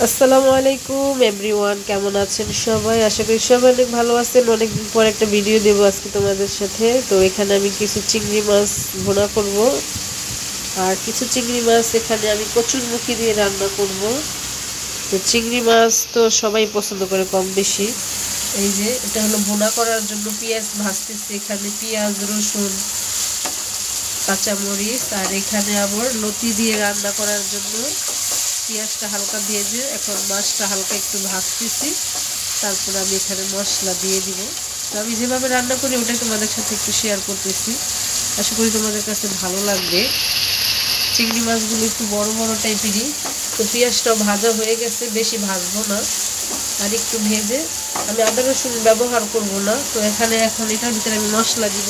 আসসালামু আলাইকুম এভরিওয়ান, কেমন আছেন সবাই? আশা করি সবাই অনেক ভালো আছেন। অনেকদিন পর একটা ভিডিও দেব আজকে তোমাদের সাথে। তো এখানে আমি কিছু চিংড়ি মাছ ভুনা করব, আর কিছু চিংড়ি মাছ এখানে আমি কচুরমুখী দিয়ে রান্না করব। তো চিংড়ি মাছ তো সবাই পছন্দ করে কম বেশি। এই যে এটা হলো ভুনা করার জন্য পেঁয়াজ ভাজতেছি। এখানে পেঁয়াজ, রসুন, কাঁচামরিচ, আর এখানে আবার লতি দিয়ে রান্না করার জন্য পেঁয়াজটা হালকা ভেজে এখন মাছটা হালকা একটু ভাজতেছি। তারপর আমি এখানে মশলা দিয়ে দিব। তো আমি যেভাবে রান্না করি ওটাই তোমাদের সাথে একটু শেয়ার করতেছি। আশা করি তোমাদের কাছে ভালো লাগবে। চিংড়ি মাছগুলো একটু বড় বড় টাইপেরই। তো পেঁয়াজটাও ভাজা হয়ে গেছে, বেশি ভাজবো না, আর একটু ভেজে আমি আদা রসুন ব্যবহার করব না। তো এখানে এখন এটার ভিতরে আমি মশলা দিব।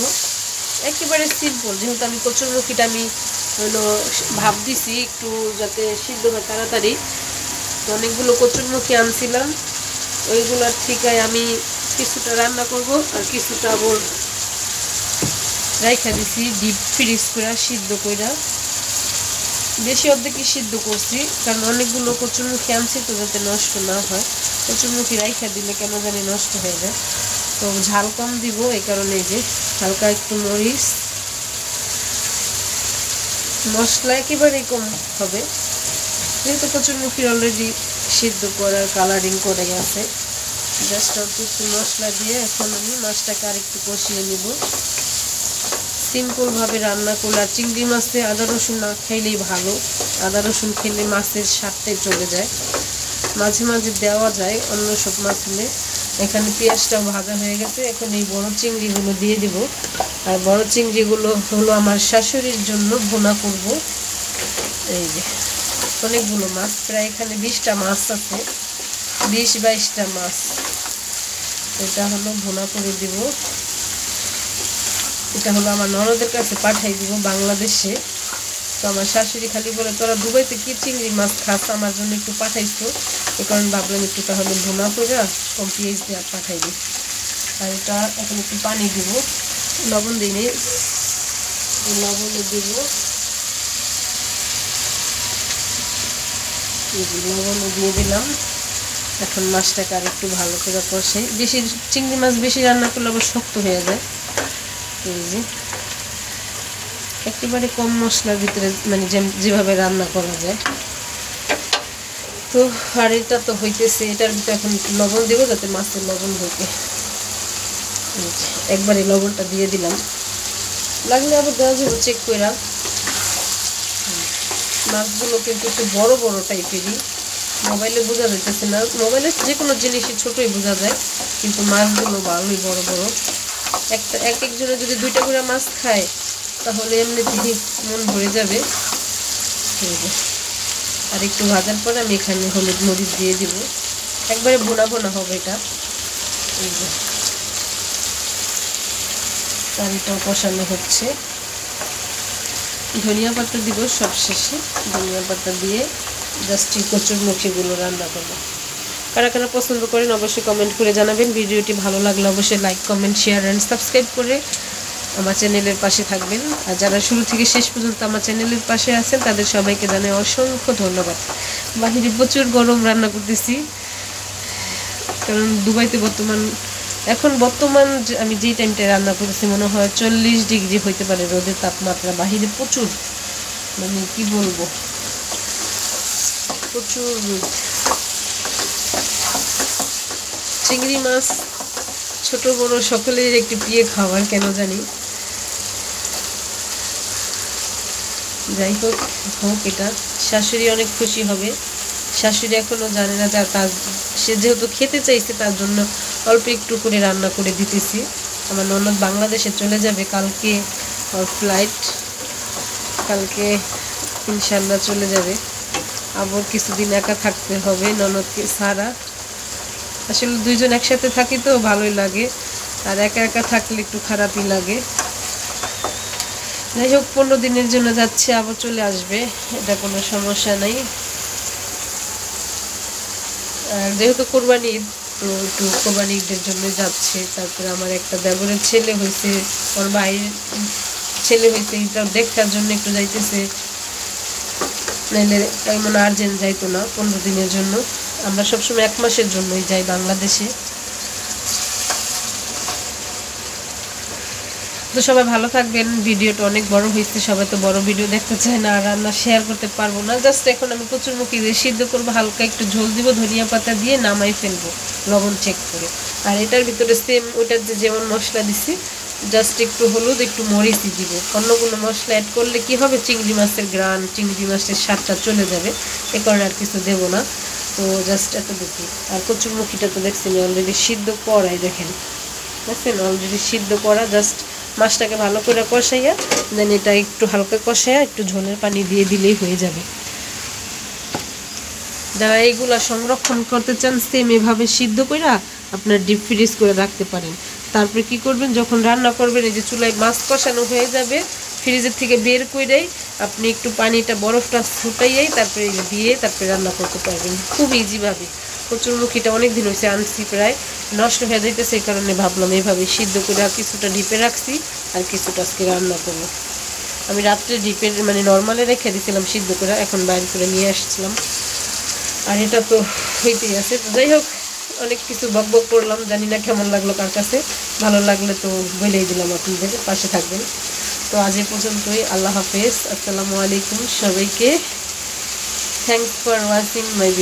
একেবারে সিম্পল, যেহেতু আমি কচুরমুখিটা আমি হলো ভাপ দিছি একটু যাতে সিদ্ধ হয় তাড়াতাড়ি। তো অনেকগুলো কচুরমুখী আনছিলাম, ওইগুলোর থেকে আমি কিছুটা রান্না করব আর কিছুটা আবার রাইখা দিছি ডিপ ফ্রিজ করে সিদ্ধ করে। বেশি অর্ধেকই সিদ্ধ করছি, কারণ অনেকগুলো কচুরমুখী আনছি তো যাতে নষ্ট না হয়। কচুরমুখী রাইখা দিলে কেন জানি নষ্ট হয়ে যায়। তো ঝাল কম দিব, এই কারণে যে হালকা একটু মরিচ, মশলা একেবারেই কম হবে, যেহেতু কচুরমুখী অলরেডি সিদ্ধ করার কালারিং করে গেছে। জাস্ট অল্প একটু মশলা দিয়ে এখন আমি মাছটাকে আরেকটু কষিয়ে নিব। সিম্পলভাবে রান্না করলে, আর চিংড়ি মাছে আদা রসুন না খাইলেই ভালো। আদা রসুন খেলে মাছের স্বাদটাই চলে যায়। মাঝে মাঝে দেওয়া যায় অন্য সব মাছ হলে। এখানে পেঁয়াজটাও ভাজা হয়ে গেছে, এখন এই বড় চিংড়িগুলো দিয়ে দিব। আর বড় চিংড়িগুলো হলো আমার শাশুড়ির জন্য ভুনা করব। এই যে অনেকগুলো মাছ, প্রায় এখানে 20টা মাছ আছে, 20-22টা মাছ। এটা হলো ভুনা করে দিব। এটা হলো আমার ননদের কাছে পাঠাই দিব বাংলাদেশে। তো আমার শাশুড়ি খালি বলে, তোরা দুবাইতে কি চিংড়ি মাছ খাস, আমার জন্য একটু পাঠাইছো। এই কারণে ভাবলাম একটু তাহলে ভুনা করে কম পেঁয়াজ দিয়ে পাঠাই দিই। আর এটা এখন একটু পানি দিব, লবণ দিই, লবণ দিব, লবণ দিয়ে দিলাম। এখন মাছটাকে আর একটু ভালো করে কষে, বেশি চিংড়ি মাছ বেশি রান্না করলে আবার শক্ত হয়ে যায়। এই যে একেবারে কম মশলার ভিতরে মানে যেভাবে রান্না করা যায়। তো আর এটা তো হইতেছে, এটার ভিতরে এখন একটু লবণ দেবো যাতে মাছের লবণ ঢোকে। একবারে লবণটা দিয়ে দিলাম, লাগলে আবার দেওয়া যাবে চেক করে। মাছগুলো কিন্তু একটু বড় বড় টাইপেরই, মোবাইলে বোঝা যাইতেছে না। মোবাইলে যে কোনো জিনিসই ছোটোই বোঝা যায়, কিন্তু মাছগুলো ভালোই বড় বড়। একজনে যদি 2টা করে মাছ খায় তাহলে এমনিতেই মন ভরে যাবে। আর একটু ভাজার পরে আমি এখানে হলুদ মরিচ দিয়ে দিব। একবারে বোনা বোনা হবে এটা। এই যে কারিটাও কষানো হচ্ছে। ধনিয়া পাতা দিব সব শেষে। ধনিয়া পাতা দিয়ে জাস্ট কচুরমুখীগুলো রান্না করবো। কারা কারা পছন্দ করেন অবশ্যই কমেন্ট করে জানাবেন। ভিডিওটি ভালো লাগলে অবশ্যই like, comment, share and subscribe করে আমার চ্যানেলের পাশে থাকবেন। আর যারা শুরু থেকে শেষ পর্যন্ত আমার চ্যানেলের পাশে আছেন তাদের সবাইকে জানাই অসংখ্য ধন্যবাদ। বাহিরে প্রচুর গরম, রান্না করতেছি কারণ দুবাইতে বর্তমান আমি যেই টাইমটায় রান্না করতেছি মনে হয় 40 ডিগ্রি হইতে পারে রোদের তাপমাত্রা। বাহিরে প্রচুর, মানে কি বলবো, প্রচুর রোদ। চিংড়ি মাছ ছোট বড় সকলের একটি প্রিয় খাবার কেন জানি। যাই হোক হোক, এটা শাশুড়ি অনেক খুশি হবে। শাশুড়ি এখনো জানে না, সে যেহেতু খেতে চাইছে তার জন্য অল্প একটু করে রান্না করে দিতেছি। আমার ননদ বাংলাদেশে চলে যাবে কালকে, ওর ফ্লাইট কালকে ইনশাল্লাহ চলে যাবে। আবার কিছুদিন একা থাকতে হবে ননদকে ছাড়া। আসলে দুইজন একসাথে থাকি তো ভালোই লাগে, আর একা একা থাকলে একটু খারাপই লাগে। যাই হোক 15 দিনের জন্য যাচ্ছে, আবার চলে আসবে, এটা কোনো সমস্যা নাই। আর যেহেতু কোরবানি ঈদ, তো একটু কোরবানি ঈদের জন্য যাচ্ছে। তারপরে আমার একটা দেবরের ছেলে হয়েছে, ওর ভাইয়ের ছেলে হয়েছে, এটা দেখার জন্য একটু যাইতেছে। নাইলে এমন আর্জেন্ট যাইতো না 15 দিনের জন্য, আমরা সবসময় 1 মাসের জন্যই যাই বাংলাদেশে। তো সবাই ভালো থাকবেন। ভিডিওটা অনেক বড় হয়েছে, সবাই তো বড় ভিডিও দেখতে চায় না, আর রান্না শেয়ার করতে পারবো না। জাস্ট এখন আমি কচুরমুখী দিয়ে সিদ্ধ করবো, হালকা একটু ঝোল দিব, ধনিয়া পাতা দিয়ে নামাই ফেলবো লবণ চেক করে। আর এটার ভিতরে সেম ওইটার যেমন মশলা দিছি, জাস্ট একটু হলুদ একটু মরিচই দিব। অন্য কোনো মশলা অ্যাড করলে কি হবে, চিংড়ি মাছের গ্রান, চিংড়ি মাছের স্বাদটা চলে যাবে, এ কারণে আর কিছু দেবো না। তো জাস্ট এত দেখি। আর কচুরমুখীটা তো দেখছেন অলরেডি সিদ্ধ করাই, দেখেন দেখছেন অলরেডি সিদ্ধ করা। জাস্ট মাছটাকে ভালো করে কষাইয়া দেন এটা একটু হালকা কষাইয়া একটু ঝোলের পানি দিয়ে দিলেই হয়ে যাবে। যারা এইগুলা সংরক্ষণ করতে চান সেম এভাবে সিদ্ধ করে আপনার ডিপ ফ্রিজ করে রাখতে পারেন। তারপরে কি করবেন, যখন রান্না করবেন এই যে চুলায় মাছ কষানো হয়ে যাবে, ফ্রিজের থেকে বের করেই আপনি একটু পানিটা বরফটা ফুটাইয়াই তারপরে দিয়ে তারপরে রান্না করতে পারবেন খুব ইজিভাবে। কচুরমুখীটা অনেক দিন হয়েছে আনছি, প্রায় নষ্ট হয়ে যাইতেছে, এই কারণে ভাবলাম এইভাবে সিদ্ধ করে কিছুটা ডিপে রাখছি আর কিছুটা আজকে রান্না করবো। আমি রাত্রে ডিপে মানে নর্মালে রেখে দিয়েছিলাম সিদ্ধ করে, এখন বাইরে করে নিয়ে আসছিলাম। আর এটা তো হইতেই আছে। তো যাই হোক, অনেক কিছু বকবক করলাম, জানি না কেমন লাগলো কার কাছে। ভালো লাগলে তো বলেই দিলাম, আপনাদের পাশে থাকবেন। তো আজ এ পর্যন্তই, আল্লাহ হাফেজ, আসসালামু আলাইকুম সবাইকে। Thanks for watching my video.